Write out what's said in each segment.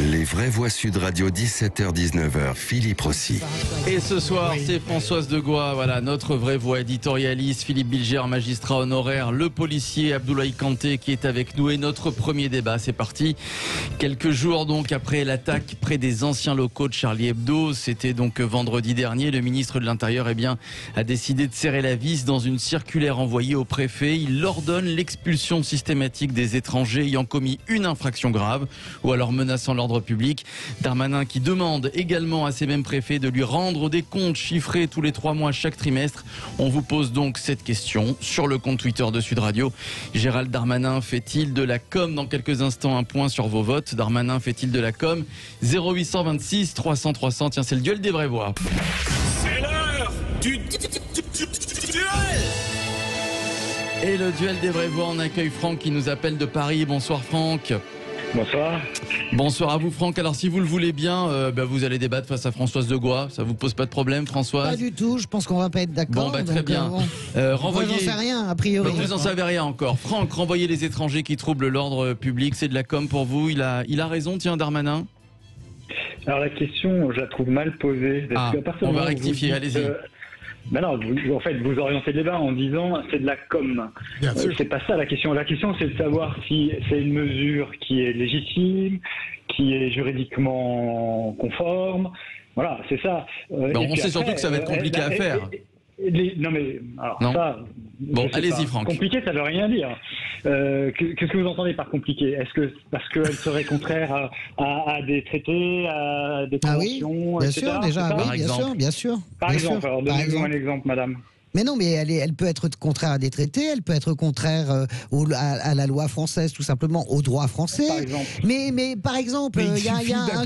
Les vraies voix Sud Radio, 17h-19h, Philippe Rossi. Et ce soir, c'est Françoise Degois, voilà, notre vraie voix éditorialiste, Philippe Bilger, magistrat honoraire, le policier Abdoulaye Kanté qui est avec nous et notre premier débat. C'est parti. Quelques jours donc après l'attaque près des anciens locaux de Charlie Hebdo, c'était donc vendredi dernier, le ministre de l'Intérieur a décidé de serrer la vis dans une circulaire envoyée au préfet. Il ordonne l'expulsion systématique des étrangers ayant commis une infraction grave ou alors menaçant l'ordre public. Darmanin qui demande également à ces mêmes préfets de lui rendre des comptes chiffrés tous les 3 mois chaque trimestre. On vous pose donc cette question sur le compte Twitter de Sud Radio. Gérald Darmanin fait-il de la com? Dans quelques instants, un point sur vos votes. Darmanin fait-il de la com? 0826 300 300. Tiens, c'est le duel des vraies voix. C'est l'heure du duel. Et le duel des vraies voix, on accueille Franck qui nous appelle de Paris. Bonsoir Franck. Bonsoir. Bonsoir à vous Franck. Alors si vous le voulez bien, vous allez débattre face à Françoise Degois. Ça vous pose pas de problème, Françoise? Pas du tout, je pense qu'on va pas être d'accord. Bon, très bien. Renvoyez... Moi, j'en sais rien, a priori. Vous n'en savez rien encore. Franck, renvoyer les étrangers qui troublent l'ordre public, c'est de la com pour vous. Il a raison, tiens, Darmanin. Alors la question, je la trouve mal posée. On va rectifier, allez-y. Non, en fait, vous orientez le débat en disant c'est de la com. C'est pas ça la question. La question, c'est de savoir si c'est une mesure qui est légitime, qui est juridiquement conforme. Voilà, c'est ça. On sait surtout que ça va être compliqué à faire. Non mais alors non. Ça. Bon, allez-y Franck. Compliqué, ça veut rien dire. Qu'est-ce que vous entendez par compliqué? Est-ce que parce qu'elle serait contraire à des traités, à des conventions, bien etc. sûr, déjà, oui, bien sûr. Par exemple, alors donnez-nous un exemple, madame. Mais non, mais elle peut être contraire à des traités, elle peut être contraire à la loi française, tout simplement, au droit français. Par exemple. Mais par exemple, il y a un cas.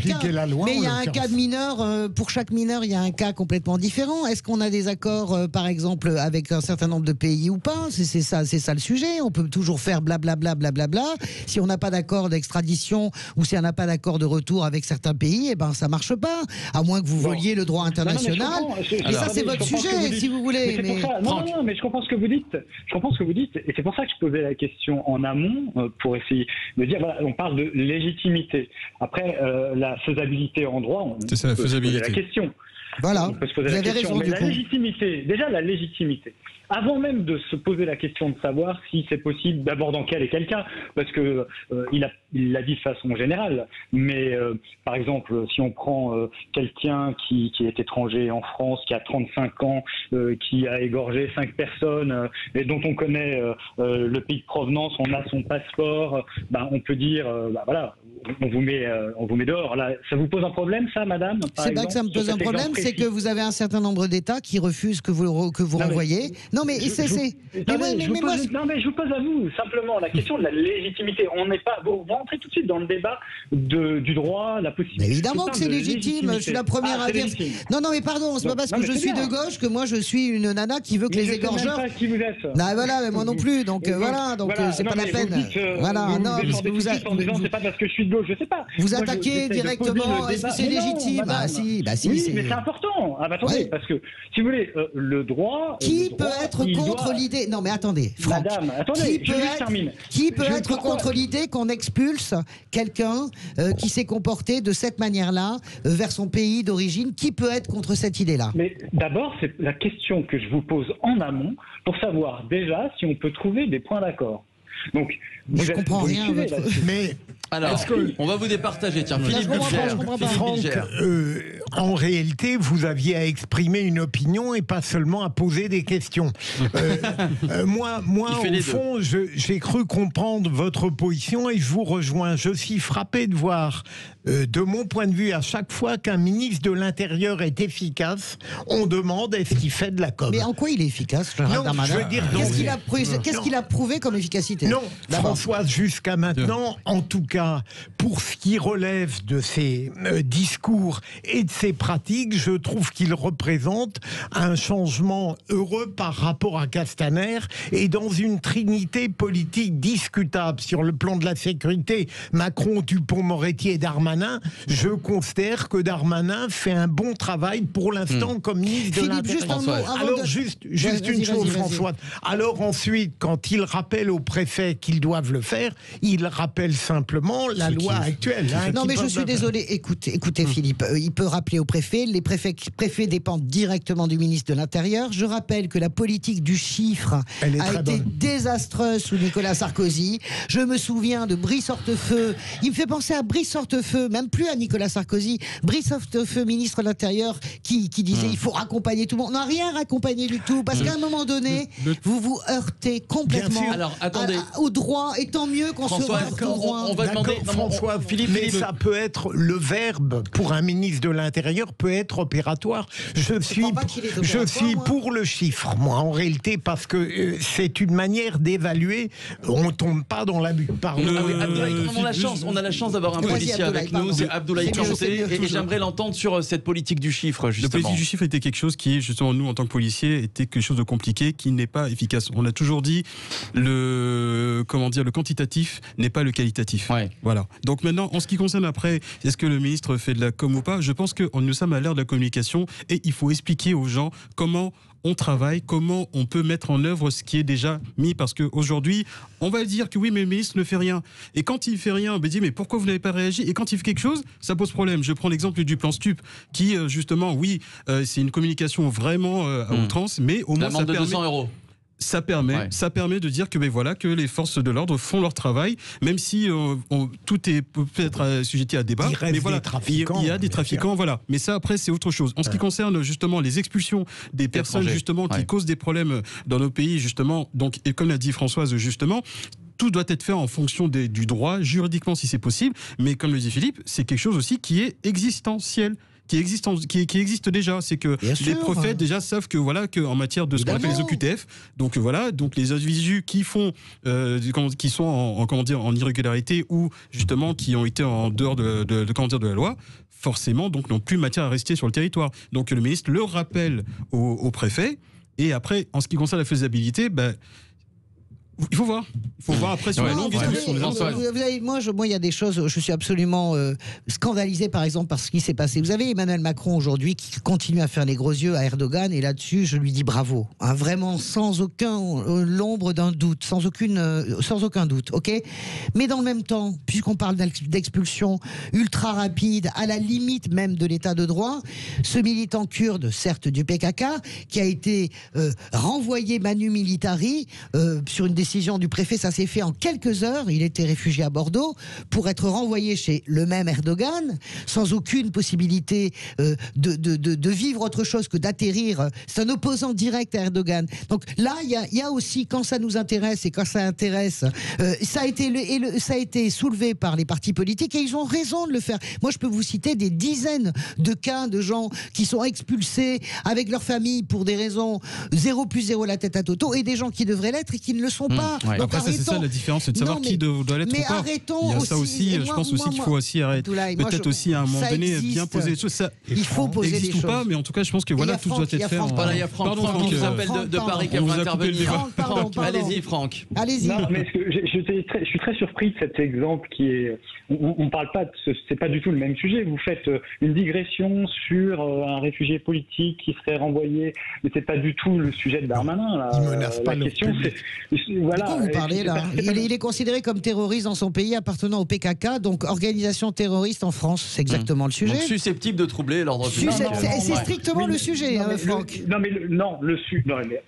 Mais il y a un cas de mineur. Pour chaque mineur, il y a un cas complètement différent. Est-ce qu'on a des accords, par exemple, avec un certain nombre de pays ou pas? C'est ça le sujet. On peut toujours faire blablabla. Si on n'a pas d'accord d'extradition ou si on n'a pas d'accord de retour avec certains pays, ça marche pas. À moins que vous voliez le droit international. Et ça, c'est votre sujet, si vous voulez. Non, mais je comprends ce que vous dites. Et c'est pour ça que je posais la question en amont, pour essayer de dire, voilà, on parle de légitimité. Après, la faisabilité en droit, c'est ça, la faisabilité. La question. Voilà. On peut se poser la question. Mais la légitimité, déjà la légitimité. Avant même de se poser la question de savoir si c'est possible, d'abord dans quel et quel cas, parce que il l'a dit de façon générale, mais par exemple, si on prend quelqu'un qui est étranger en France, qui a 35 ans, qui a égorgé 5 personnes, et dont on connaît le pays de provenance, on a son passeport, on peut dire, voilà, on vous met dehors. Là, ça vous pose un problème, ça, madame? C'est pas que ça me pose un problème, c'est que vous avez un certain nombre d'États qui refusent que vous renvoyez. Non, mais je vous pose à vous simplement la question de la légitimité. On n'est pas. Vous rentrez tout de suite dans le débat du droit, la possibilité. Mais évidemment que c'est légitime. Je suis la première à dire. Non, mais pardon, c'est pas parce que je suis de gauche que moi je suis une nana qui veut que les égorgeurs. Je sais même pas qui vous êtes. Non, voilà, mais moi non plus. Donc voilà, c'est pas la peine. Voilà, non. C'est pas parce que je suis de gauche, je sais pas. Vous attaquez directement. Est-ce que c'est légitime? Si, mais c'est important. Attendez, parce que si vous voulez, le droit. Qui peut être contre l'idée? Non, mais attendez, Franck. Madame, attendez, qui peut être contre l'idée qu'on expulse quelqu'un qui s'est comporté de cette manière-là vers son pays d'origine? Qui peut être contre cette idée-là? Mais d'abord, c'est la question que je vous pose en amont pour savoir déjà si on peut trouver des points d'accord. Donc, je comprends rien. Mais alors, on va vous départager. Tiens, Philippe Bilger. En réalité, vous aviez à exprimer une opinion et pas seulement à poser des questions. Moi, au fond, j'ai cru comprendre votre position et je vous rejoins. Je suis frappé de voir, de mon point de vue, à chaque fois qu'un ministre de l'Intérieur est efficace, on demande est-ce qu'il fait de la com. Mais en quoi il est efficace, Darmanin? Je veux dire, qu'est-ce qu'il a prouvé comme efficacité? Non, Françoise, jusqu'à maintenant, en tout cas, pour ce qui relève de ses discours et de c'est pratique. Je trouve qu'il représente un changement heureux par rapport à Castaner, et dans une trinité politique discutable sur le plan de la sécurité, Macron, Dupond-Moretti et Darmanin, je considère que Darmanin fait un bon travail pour l'instant comme ministre de l'Intérieur. Alors juste une chose, François. Alors ensuite, quand il rappelle aux préfets qu'ils doivent le faire, il rappelle simplement la loi actuelle. Non mais je suis désolé, écoutez Philippe, il peut rappeler aux préfets, les préfets dépendent directement du ministre de l'Intérieur. Je rappelle que la politique du chiffre a été désastreuse sous Nicolas Sarkozy. Je me souviens de Brice Hortefeux, il me fait penser à Brice Hortefeux, même plus à Nicolas Sarkozy, Brice Hortefeux, ministre de l'Intérieur, qui disait il faut raccompagner tout le monde. On n'a rien raccompagné du tout, parce qu'à un moment donné, vous vous heurtez complètement au droit, et tant mieux qu'on se heurte au droit. On va demander, François, Philippe, mais ça peut être le verbe pour un ministre de l'Intérieur peut être opératoire. Je suis pour le chiffre, moi, en réalité, parce que c'est une manière d'évaluer. On ne tombe pas dans l'abus. On a la chance d'avoir un policier avec nous, c'est Abdoulaye Kanté, et j'aimerais l'entendre sur cette politique du chiffre, justement. La politique du chiffre était quelque chose qui, justement, nous, en tant que policiers, était quelque chose de compliqué, qui n'est pas efficace. On a toujours dit le quantitatif n'est pas le qualitatif. Ouais. Voilà. Donc maintenant, en ce qui concerne après, est-ce que le ministre fait de la com ou pas? Je pense que nous sommes à l'ère de la communication et il faut expliquer aux gens comment on travaille, comment on peut mettre en œuvre ce qui est déjà mis, parce qu'aujourd'hui, on va dire que oui, mais le ministre ne fait rien. Et quand il fait rien, on va dire mais pourquoi vous n'avez pas réagi? Et quand il fait quelque chose, ça pose problème. Je prends l'exemple du plan Stup, qui justement, oui, c'est une communication vraiment à outrance, mais au moins ça permet... 200 €. Ça permet de dire que que les forces de l'ordre font leur travail, même si tout est peut-être assujetti à débat. Mais voilà, il y a des trafiquants, voilà. Mais ça, après, c'est autre chose. En ce qui concerne justement les expulsions des personnes justement qui causent des problèmes dans nos pays, justement, donc, et comme l'a dit Françoise, justement, tout doit être fait en fonction du droit, juridiquement si c'est possible. Mais comme le dit Philippe, c'est quelque chose aussi qui est existentiel. Qui existe déjà, c'est que les prophètes déjà savent que en matière de ce qu'on appelle les OQTF, donc les individus qui font qui sont en irrégularité ou justement qui ont été en dehors de la loi, forcément donc n'ont plus matière à rester sur le territoire. Donc le ministre le rappelle au préfet, et après en ce qui concerne la faisabilité, il faut voir après sur la longue discussion. Moi, il y a des choses, je suis absolument scandalisé, par exemple, par ce qui s'est passé. Vous avez Emmanuel Macron aujourd'hui qui continue à faire les gros yeux à Erdogan, et là-dessus, je lui dis bravo. Hein, vraiment, sans l'ombre d'un doute, sans aucun doute, ok. Mais dans le même temps, puisqu'on parle d'expulsion ultra rapide, à la limite même de l'état de droit, ce militant kurde, certes du PKK, qui a été renvoyé manu militari sur une décision du préfet, ça s'est fait en quelques heures. Il était réfugié à Bordeaux pour être renvoyé chez le même Erdogan, sans aucune possibilité de vivre autre chose que d'atterrir. C'est un opposant direct à Erdogan. Donc là, il y a aussi, quand ça nous intéresse et quand ça intéresse, ça a été soulevé par les partis politiques, et ils ont raison de le faire. Moi, je peux vous citer des dizaines de cas de gens qui sont expulsés avec leur famille pour des raisons 0+0 la tête à Toto, et des gens qui devraient l'être et qui ne le sont pas. Ouais. Après, c'est ça la différence, c'est de savoir qui doit l'être ou pas. Il y a ça aussi, je pense aussi qu'il faut aussi arrêter. Peut-être aussi à un moment donné bien poser les choses. Il faut poser les choses. Ou pas, mais en tout cas, je pense que tout doit être fait. Il y a Franck qui nous appelle de Paris, qui aimerait intervenir. Allez-y, Franck. Allez-y. Non, mais je suis très surpris de cet exemple qui est. On ne parle pas de. C'est pas du tout le même sujet. Vous faites une digression sur un réfugié politique qui serait renvoyé, mais c'est pas du tout le sujet de Darmanin. Il menace pas. La question, c'est. Voilà, de quoi vous parlez là? Il est considéré comme terroriste dans son pays appartenant au PKK, donc organisation terroriste en France. C'est exactement le sujet. Donc susceptible de troubler l'ordre public. C'est strictement le sujet, Franck.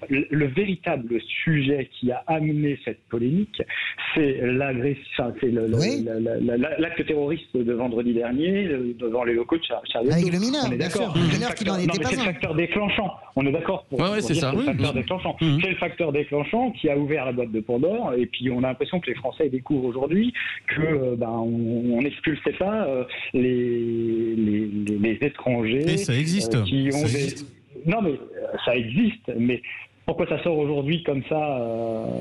Le véritable sujet qui a amené cette polémique, c'est l'agression, c'est l'acte terroriste de vendredi dernier devant les locaux de Charlie Hebdo. Avec le mineur, on est d'accord. Le mineur qui n'en était pas un. C'est le facteur déclenchant. On est d'accord pour c'est ça. Le facteur déclenchant. C'est le facteur déclenchant qui a ouvert la boîte de Pandore, et puis on a l'impression que les Français découvrent aujourd'hui que on n'expulsait pas les étrangers. Et ça existe. Non mais ça existe, mais pourquoi ça sort aujourd'hui comme ça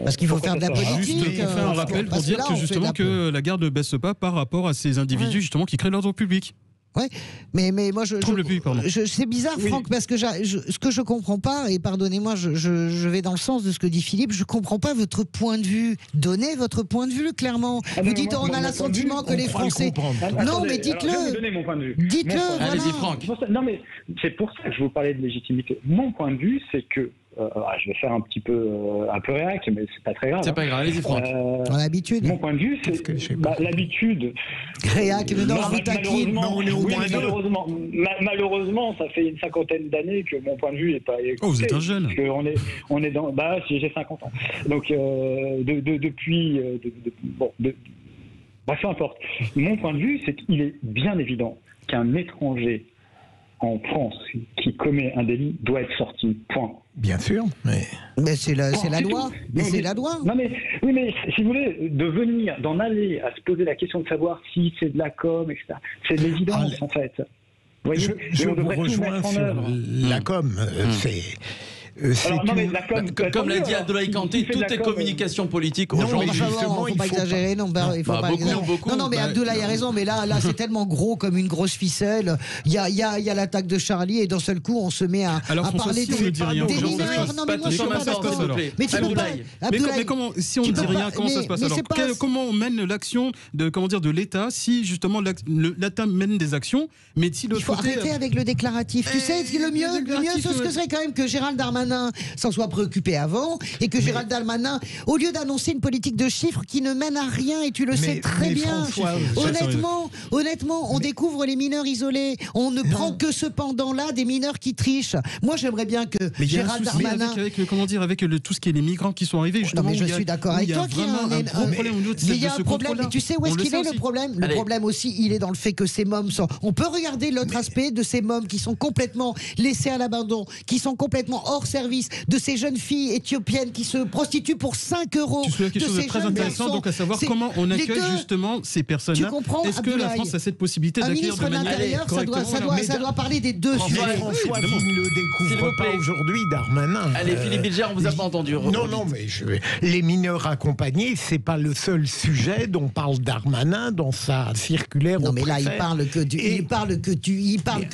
Parce qu'il faut faire de la politique. Juste pour faire un rappel pour dire que justement que la garde ne baisse pas par rapport à ces individus justement qui créent l'ordre public. Ouais, mais moi c'est bizarre, Franck, parce que ce que je comprends pas, et pardonnez-moi, je vais dans le sens de ce que dit Philippe, je comprends pas votre point de vue. Donnez votre point de vue, clairement. Vous dites on a l'assentiment que les Français. Non, mais dites-le. Je vais vous donner mon point de vue. Dites-le. Voilà. Allez-y, Franck. Non, mais c'est pour ça que je vous parlais de légitimité. Mon point de vue, c'est que je vais faire un peu réac, mais c'est pas très grave. C'est pas grave, allez-y, Franck. L'habitude. Mon point de vue, c'est que l'habitude. Réac, mais non, je vous taquine. Malheureusement, ça fait une 50aine d'années que mon point de vue n'est pas écouté. Oh, vous êtes un jeune. Parce que on est dans. Bah, si j'ai 50 ans. Donc depuis. Bref, peu importe. Mon point de vue, c'est qu'il est bien évident qu'un étranger en France qui commet un délit doit être sorti. Point. Bien sûr, mais c'est la loi. Mais c'est la loi. Non mais oui, mais si vous voulez d'en aller à se poser la question de savoir si c'est de la com, etc. C'est de l'évidence en fait. Vous voyez, je vous rejoins sur la com. Comme l'a dit Abdoulaye Kanté, tout est communication politique aujourd'hui. Non, il ne faut pas exagérer. Non, mais Abdoulaye a raison. Mais là, c'est tellement gros comme une grosse ficelle. Il y a l'attaque de Charlie et d'un seul coup, on se met à parler des mineurs. Non, mais moi, je suis pas d'accord. Mais tu peux pas. Mais comment, si on ne dit rien, comment ça se passe alors? Comment on mène l'action de l'État si justement l'État mène des actions, mais si il faut arrêter avec le déclaratif. Tu sais, le mieux, ce serait quand même que Gérald Darmanin s'en soit préoccupé avant et que Gérald Darmanin, au lieu d'annoncer une politique de chiffres qui ne mène à rien, et tu le sais très bien, honnêtement, on découvre les mineurs isolés, on ne prend que cependant-là des mineurs qui trichent. Moi, j'aimerais bien que Gérald Darmanin... avec tout ce qui est les migrants qui sont arrivés, justement... Non, mais je suis d'accord avec toi qu'il y a un problème au niveau de ce problème. Mais tu sais où est-ce qu'il est le problème? Le problème aussi, il est dans le fait que ces mômes sont... On peut regarder l'autre aspect de ces mômes qui sont complètement laissés à l'abandon, qui sont complètement hors service, de ces jeunes filles éthiopiennes qui se prostituent pour 5 euros. Tu soulèves quelque chose de très intéressant, donc à savoir comment on accueille justement ces personnes-là. Est-ce que la France a cette possibilité d'accueillir de manière correctement? Ça doit parler des deux sujets. François, il ne le découvre pas aujourd'hui, Darmanin. Allez, Philippe Bilger, on vous a pas entendu. Non, mais les mineurs accompagnés, c'est pas le seul sujet dont parle Darmanin dans sa circulaire. Non, mais là, il parle que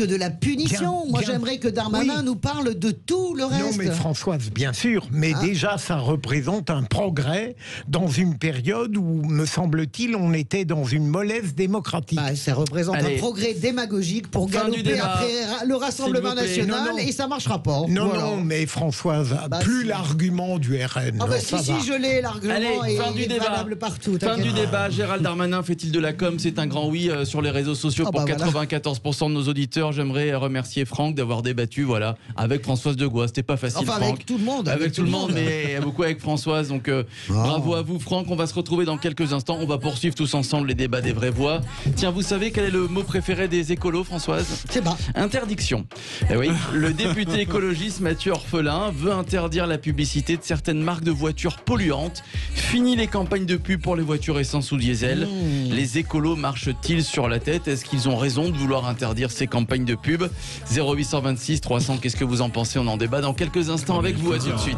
de la punition. Moi, j'aimerais que Darmanin nous parle de tout le reste. Non, mais Françoise, bien sûr, mais déjà ça représente un progrès dans une période où, me semble-t-il, on était dans une mollesse démocratique. Ça représente un progrès démagogique pour galoper après le Rassemblement national et ça marchera pas. Non, mais Françoise, plus l'argument du RN. Je l'ai, l'argument est valable partout. Fin du débat, Gérald Darmanin fait-il de la com? C'est un grand oui sur les réseaux sociaux pour 94% de nos auditeurs. J'aimerais remercier Franck d'avoir débattu avec Françoise de Gois. C'était pas facile, Franck. Avec tout le monde. Avec tout le monde, mais beaucoup avec Françoise. Donc bravo à vous, Franck. On va se retrouver dans quelques instants. On va poursuivre tous ensemble les débats des vraies voix. Tiens, vous savez quel est le mot préféré des écolos, Françoise? C'est pas. Interdiction. Eh oui, le député écologiste Mathieu Orphelin veut interdire la publicité de certaines marques de voitures polluantes. Fini les campagnes de pub pour les voitures essence ou diesel. Les écolos marchent-ils sur la tête? Est-ce qu'ils ont raison de vouloir interdire ces campagnes de pub? 0826 300, qu'est-ce que vous en pensez? On en débat dans quelques instants avec vous. À tout de suite.